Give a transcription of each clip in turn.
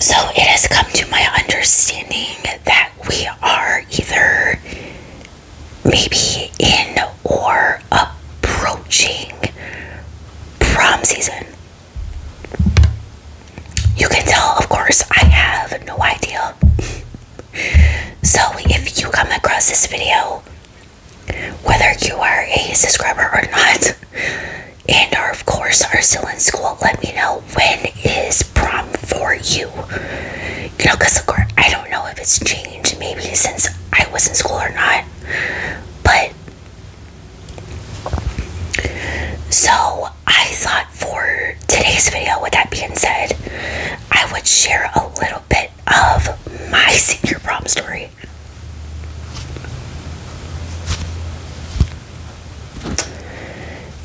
So it has come to my understanding that we are either maybe in or approaching prom season. You can tell, of course, I have no idea. So if you come across this video, whether you are a subscriber or not, and are of course are still in school, let me know when is prom for you. You know, because of course I don't know if it's changed maybe since I was in school or not. But so I thought for today's video, with that being said, I would share a little bit of my senior prom story.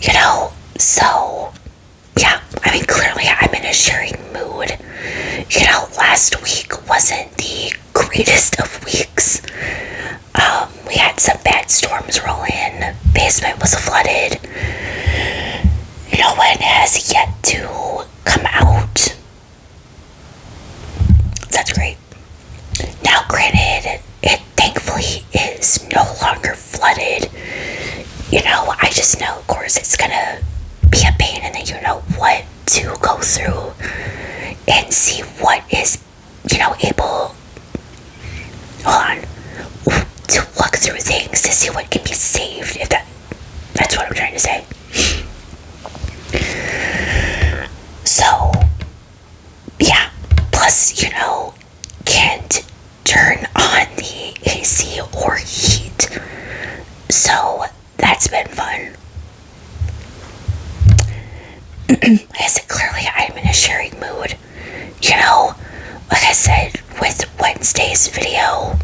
You know, so yeah, I mean, clearly I'm in a sharing mood. You know, last week wasn't the greatest of weeks. We had some bad storms roll in. Basement was flooded. No one has yet to come out. That's great. Now, granted, it thankfully is no longer flooded. You know, I just know, of course, it's gonna be a pain, and then you know what to go through and see what is, you know, able, hold on, to look through things to see what can be saved, if that's what I'm trying to say. So, yeah, plus, you know, can't turn on the AC or heat, so that's been fun. Like I said, clearly I'm in a sharing mood. You know, like I said with Wednesday's video,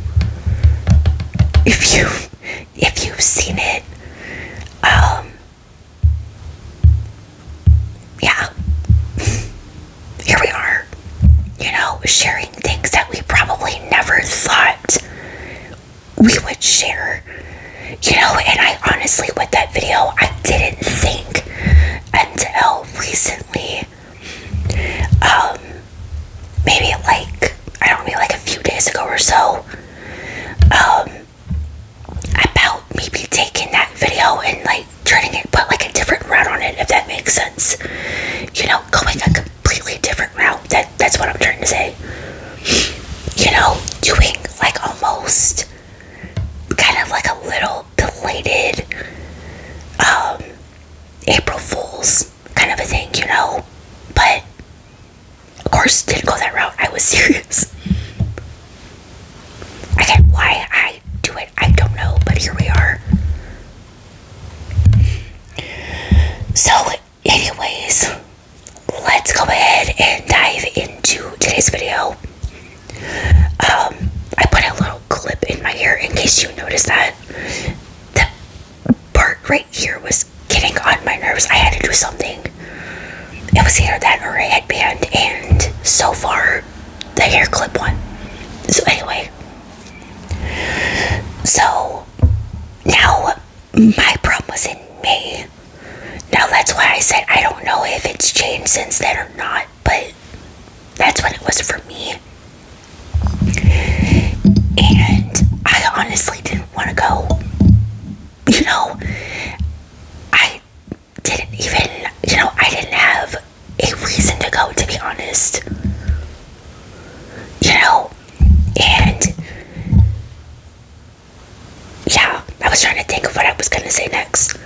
if you've seen it, yeah, here we are, you know, sharing things that we probably never thought we would share. You know, and I honestly, with that video, I didn't think until recently, maybe like, I don't know, maybe like a few days ago or so, about maybe taking that video and like turning it, put like a different route on it, if that makes sense. You know, going a completely different route. That's what I'm trying to say. You know, doing like almost kind of like a little belated April Fool's kind of a thing, you know. But of course didn't go that route. I was serious. Again, why I do it, I don't know, but here we are. So anyways, let's go ahead and dive into today's video. I put a little clip in my ear in case you noticed that. The part right here was getting on my nerves. I had to do something. It was either that or a headband, and so far, the hair clip won. So anyway, so now my prom was in May. Now that's why I said I don't know if it's changed since then or not, but that's when it was for me. And I honestly didn't want to go. You know, I didn't even, you know, I didn't have a reason to go, to be honest. You know, and yeah, I was trying to think of what I was going to say next.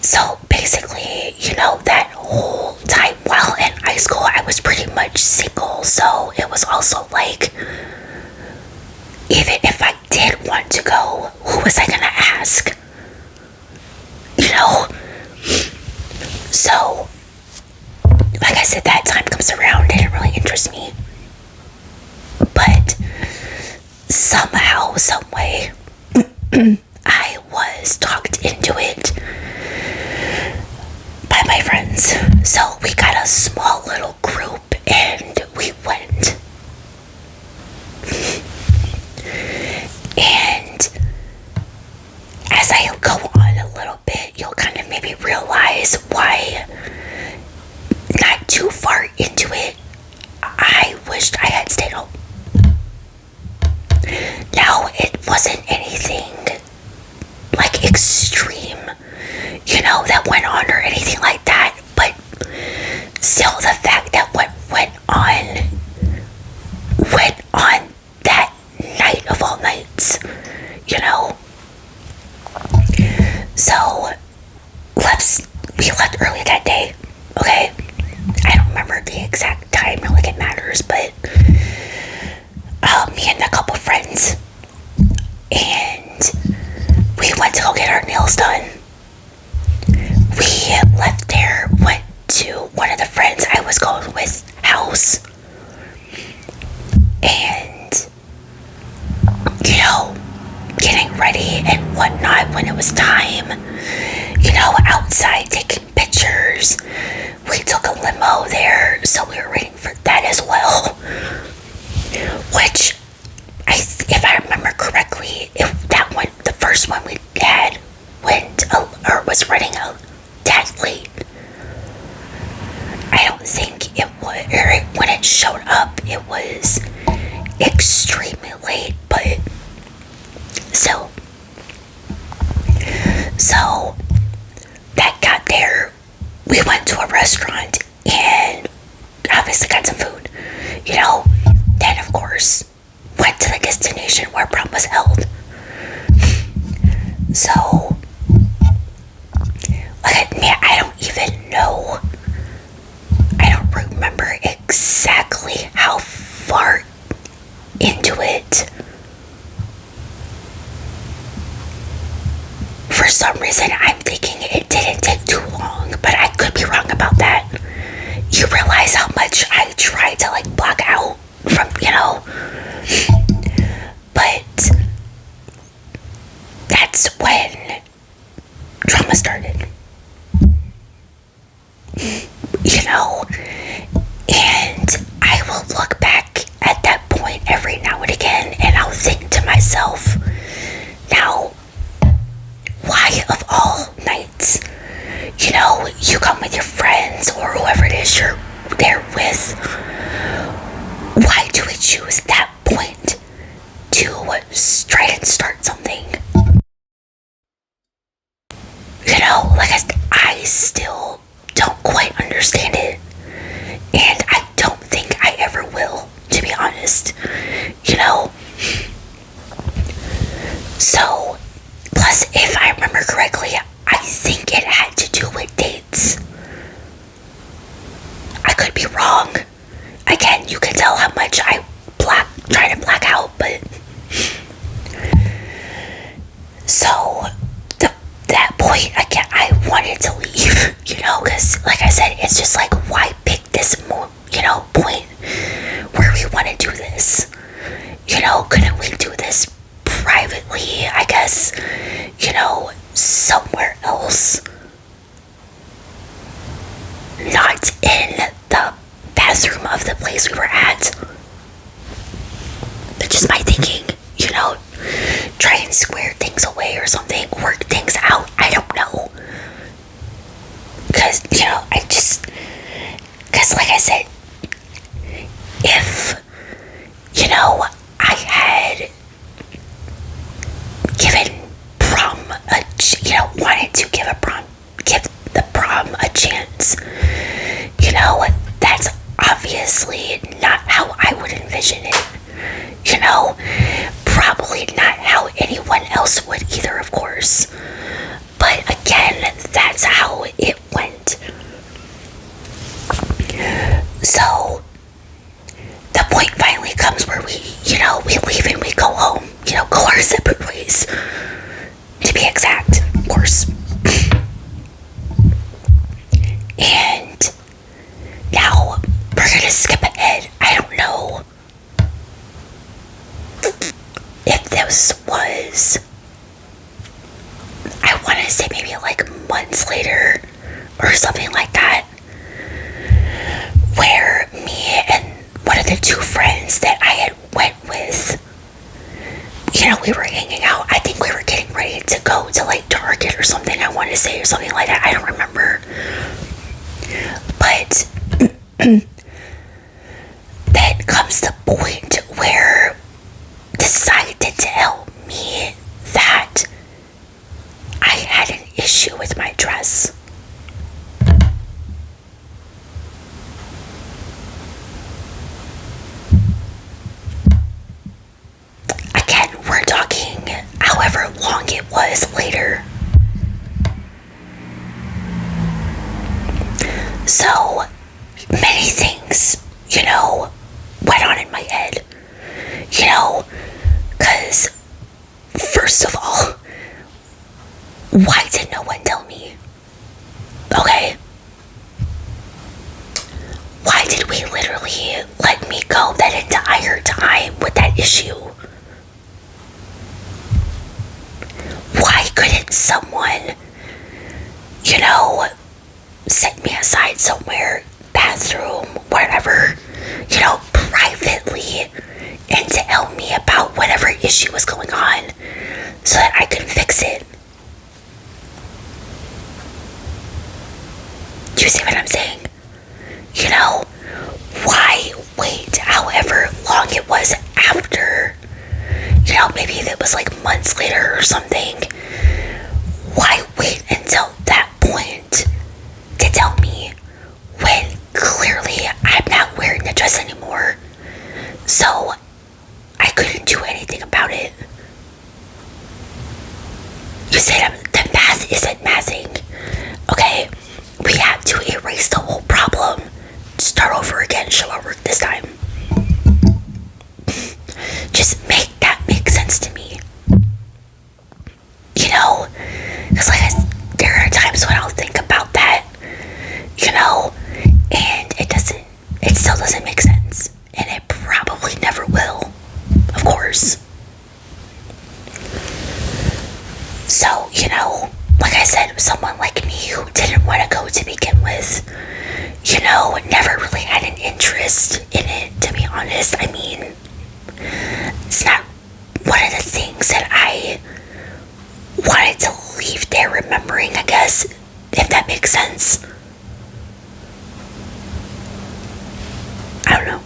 So basically, you know, that whole time while in high school, I was pretty much single, so it was also like, even if I did want to go, who was I gonna ask? You know? So, like I said, that time comes around, it didn't really interest me. But somehow, someway, I was talked into it by my friends. So we got a small little group and we went. And as I go on a little bit, you'll kind of maybe realize why, not too far into it, I was wished I had stayed home. Now, it wasn't anything like extreme, that went on or anything like that, but still the fact that what went on that night of all nights, So we left early that day, okay? I don't remember the exact time, not like it matters, but me and a couple friends, and we went to go get our nails done. We left there, went to one of the friends I was going with house, and getting ready and whatnot when it was time, outside taking pictures. We took a limo there, so we were waiting for that as well, which if I remember correctly, the first one we had was running a tad late. I don't think it was, or when it showed up, it was extremely late, but still. So that got there, we went to a restaurant and obviously got some food, Then of course went to the destination where prom was held. So, I don't even know. I don't remember exactly how far into it. For some reason, I'm thinking it didn't take too long, but I could be wrong about that. You realize how much I tried to block out from, but that's when drama started. And I will look back at that point every now and again, and I'll think to myself, now, why of all nights, you come with your friends or whoever it is you're there with, why do we choose that point to try and start something? I still don't quite understand it, and I don't think I ever will, to be honest, So, plus, if I remember correctly, I think it had to do with dates. I could be wrong. Again, you can tell how much I try to black out, but so that point again, I wanted to leave, because like I said, it's just why pick this point where we want to do this? Couldn't we do this privately, I guess, somewhere else? Not in the bathroom of the place we were at. But just my thinking, try and square things away or something, work things out, I don't know. Because, like I said, if, I had given prom wanted to give the prom a chance, that's obviously not how I would envision it. Probably not how anyone else would either, of course. But again, that's how it went. So, the point finally comes where we leave and we go home, go our separate ways. To be exact, of course. And now we're gonna skip ahead. I don't know if this was, I want to say maybe months later or something like that, where me and one of the two friends that I had went with, we were hanging out. I think we were getting ready to go to Target or something, I want to say, or something like that. I don't remember. But that comes was the point where decided to tell me that I had an issue with my dress. Again, we're talking however long it was later. So many things, went on in my head. Because first of all, why did no one tell me? Okay? Why did we literally let me go that entire time with that issue? Why couldn't someone, set me aside somewhere, bathroom, whatever, privately, and tell me about whatever issue was going on so that I could fix it? Do you see what I'm saying? Why wait however long it was after, maybe if it was like months later or something, why wait until that point to tell me when clearly I'm not wearing the dress anymore, so I couldn't do anything about it? You said the math isn't mathing. Okay, we have to erase the whole problem, start over again, show our work this time. Just make that make sense to me. Because there are times when I'll think about that, and it still doesn't make sense. And it probably never will, of course. So, like I said, someone like me who didn't want to go to begin with, never really had an interest in it, to be honest. I mean, it's not one of the things that I wanted to leave there remembering, I guess, if that makes sense. I don't know.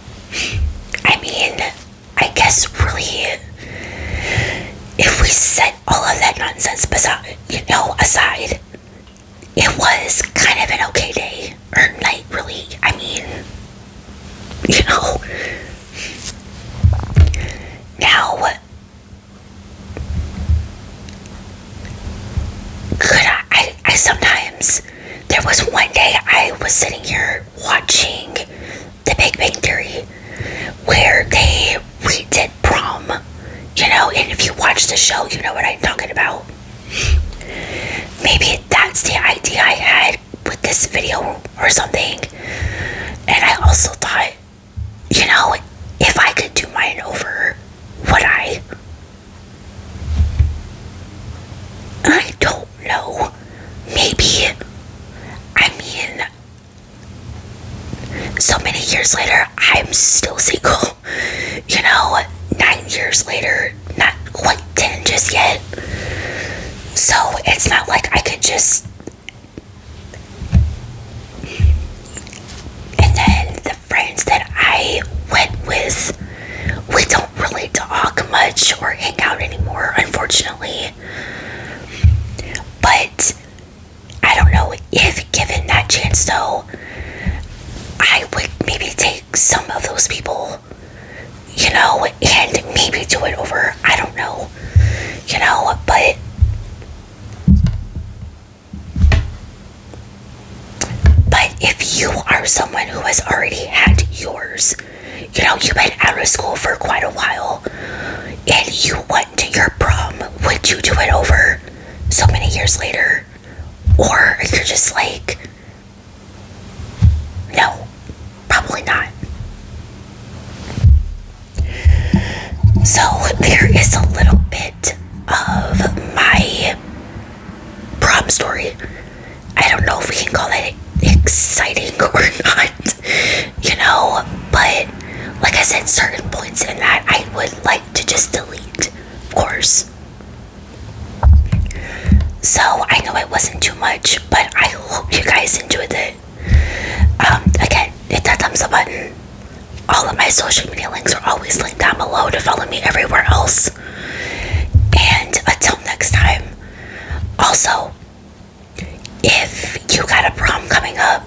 I mean, I guess really, if we set all of that nonsense aside, it was kind of an okay day, or night, really. I mean, now, I sometimes, there was one day I was sitting here watching The Big Bang Theory, where they redid Prom, and if you watch the show, you know what I'm talking about. Maybe that's the idea I had with this video or something. And I also thought, if I could do mine over, would I? I don't know. Maybe. I mean, so many years later, I'm still single. 9 years later, not quite 10 just yet. So it's not like I could just. And then the friends that I went with, we don't really talk much or hang out anymore, unfortunately. But I don't know if given that chance, though, I would maybe take some of those people, and maybe do it over. I don't know, but if you are someone who has already had yours, you've been out of school for quite a while, and you went to your prom, would you do it over so many years later? Or you're just like, no, probably not. So there is a little bit of my prom story. I don't know if we can call it exciting or not, but like I said, certain points in that I would like to just delete, of course. So I know it wasn't too much, but I hope you guys enjoyed it. Again, hit that thumbs up button, All of my social media links are always linked down below to follow me everywhere else. And until next time, also, if you got a prom coming up,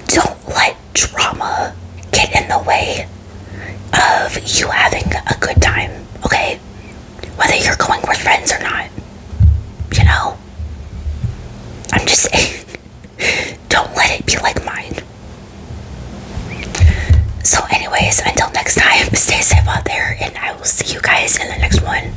don't let drama get in the way of you having a good time, okay? Whether you're going with friends or not, you know? I'm just saying, don't let it be like mine. So anyways, until next time, stay safe out there, and I will see you guys in the next one.